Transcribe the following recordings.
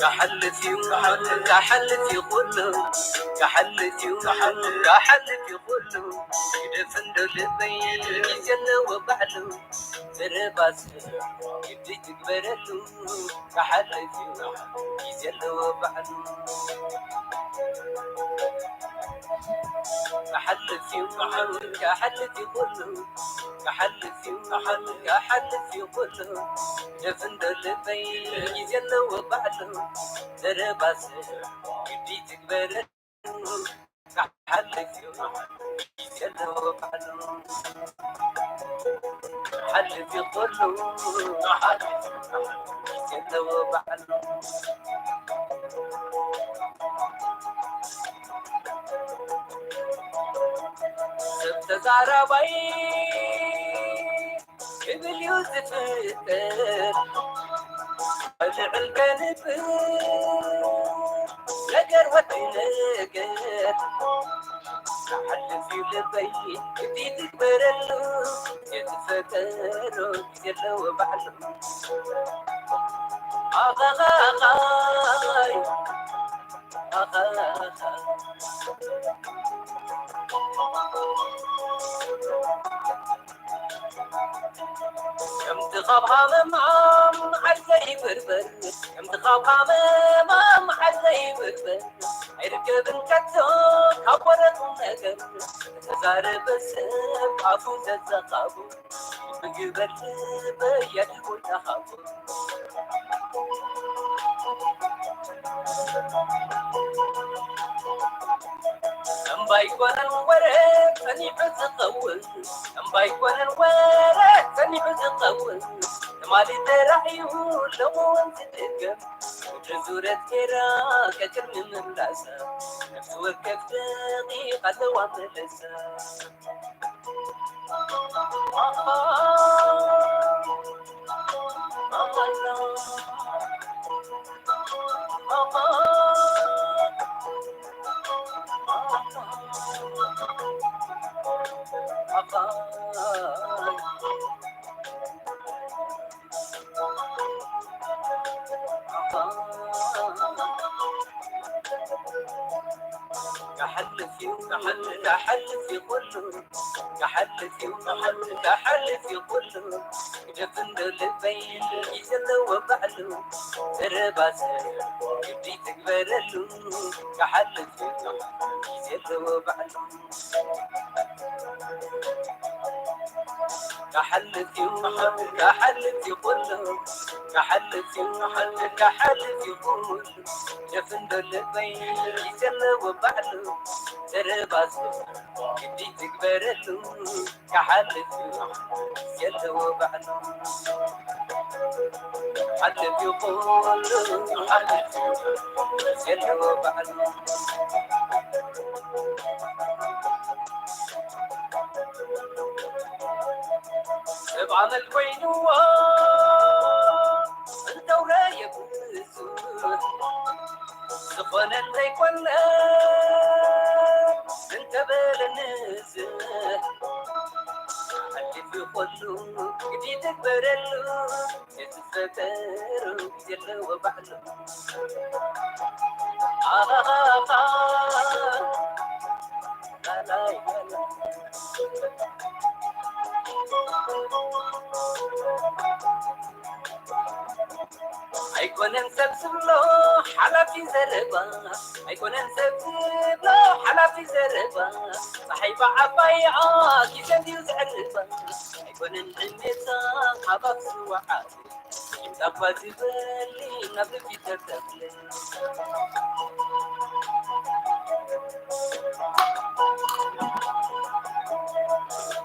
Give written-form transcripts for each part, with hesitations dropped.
كحلتي كحلتي كله كحلتي كحلتي كله يدفن دلبين يجلى وبعله ترباس يبدي تكبرله كحلتي يجلى وبعله كحلتي كحلتي كله كحلتي كحلتي كله يدفن دلبين يجلى وبعله ترباس يبدي تكبرله كحلتي يجلى وبعله حلتي كله يجلى وبعله سبت زعربي قبل يوسف رجع القلب لقر وتنقر حل في لبي بدي تكبر له يتفتر يلا وبعله آخاي كم تخاف مام حزي بربر كم تخاف مام حزي بربر اركب الكتو كبرت النجر تزار بس عفو تزقابو بقبل بيدحو تخافو بايكون الورق فني بتقول بايكون الورق فني بتقول مالي ترحيو لو انت تقم وجزورة كرا كتر من الراسة نفس وقف دقيقة دوام لسا كحلتي كله كحلتي كله جبن دلبين يجلى وبعله ترباس يبدي تكبرله كحلتي يجلى وبعله كحلتي كله كحلتي كله جبن دلبين يجلى وبعله ترباس يبدي تكبرله كحلتي يجلى وبعله حلتي كله يجلى وبعله سبعة الوين انت ورايا بسوء سخن الليك ولا انت بالنساء اللي في خلو جديد تكبرلو يتفتر يلا وبعلو لا لا لا هيكون نسبسب له حلا في زربا هيكون نسبسب له حلا في زربا صحيبة عبايعات يزندي وزعربا هيكون نعمتا حباب سوعات يمتقوى زبالي نبل في ترتبلي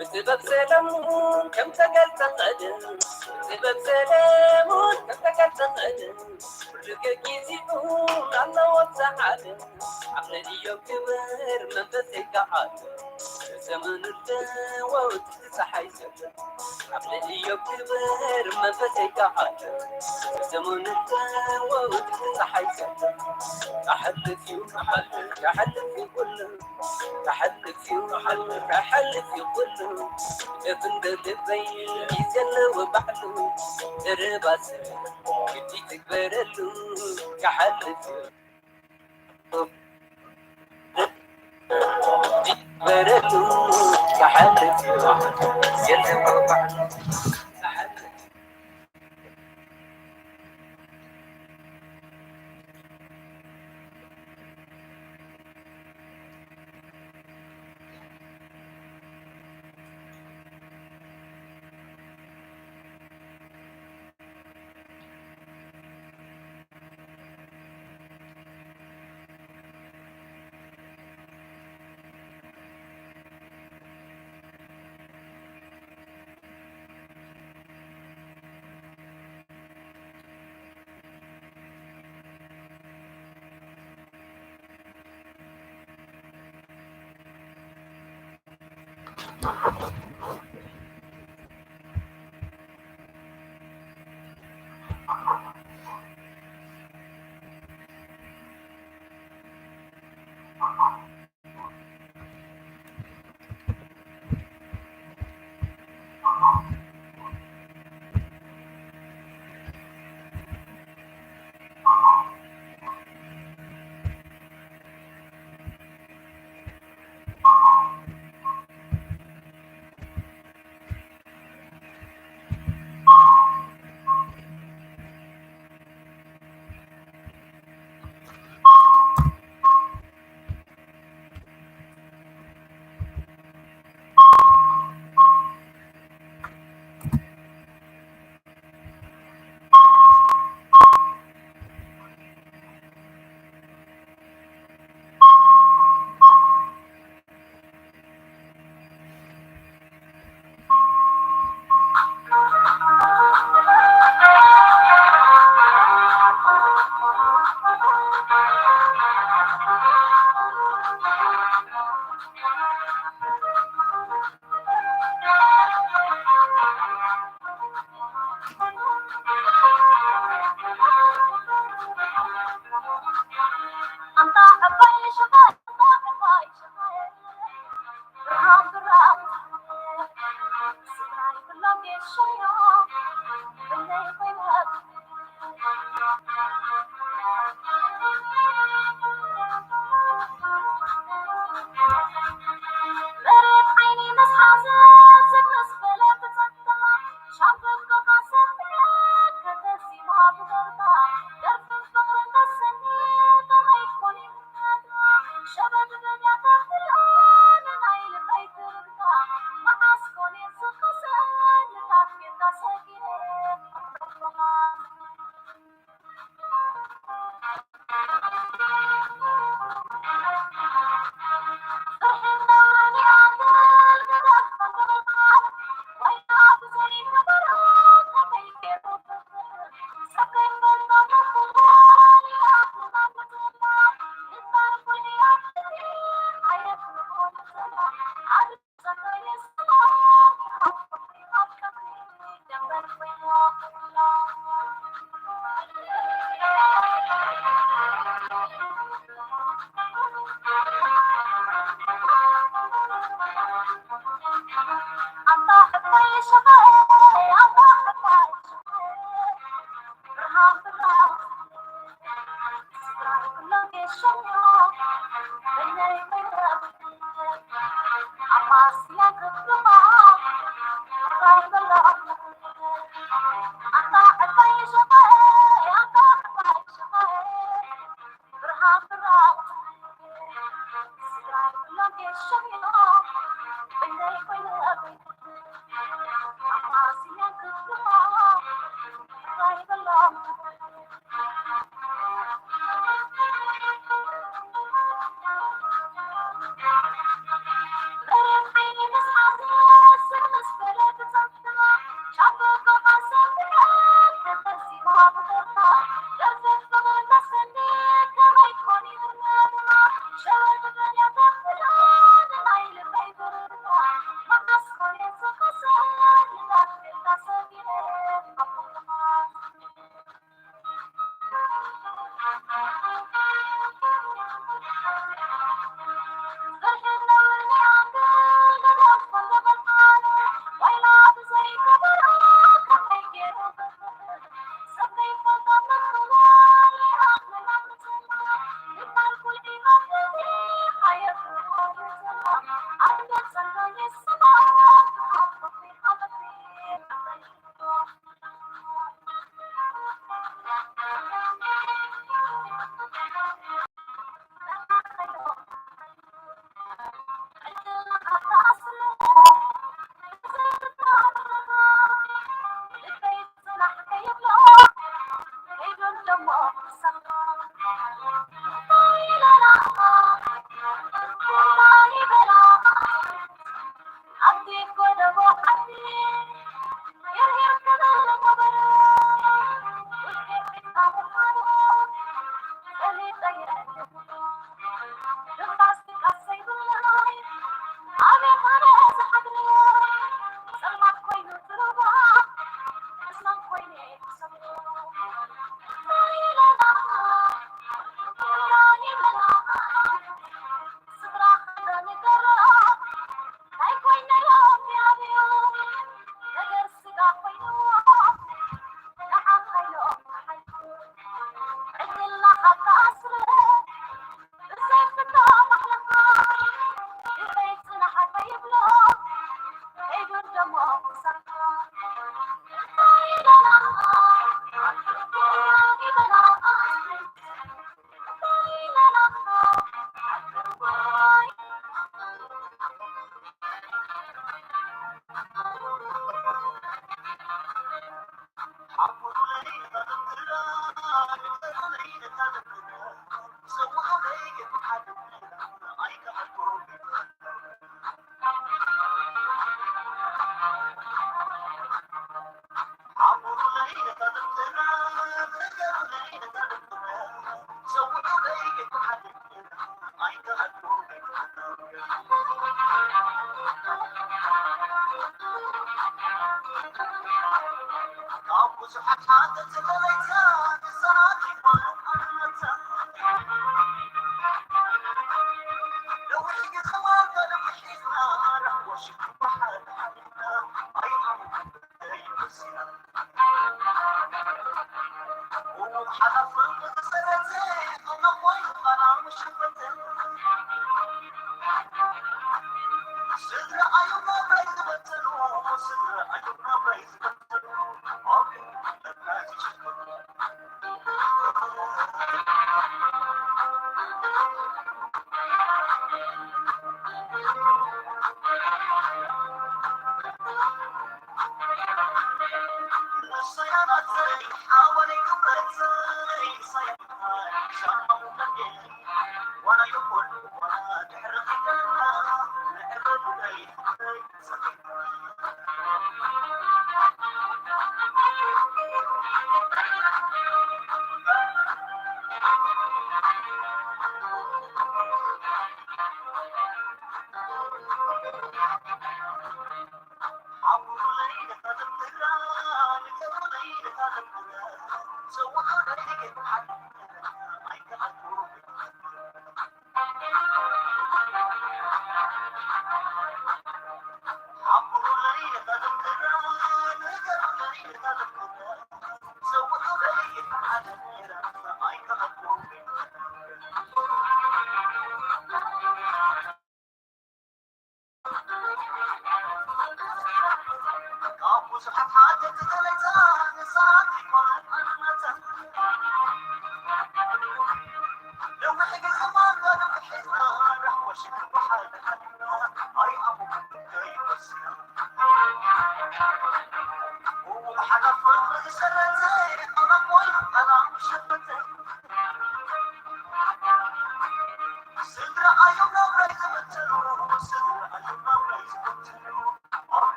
بسبب سلامون كم تقل تقدم بسبب سلامون كم تقل تقدم كل جيزيتون الله وتعالى عقلي يكبر منفسك عاد زمن الدواء صحي سبب عقلي يكبر منفسك عاد زمن الدواء صحي سبب أحلف يوم أحلف في كله أحلف يوم أحلف في كله لفن دبي يزل وبحله درباس بدي تكبر له كحلف تكبر له كحلف يزل وبحله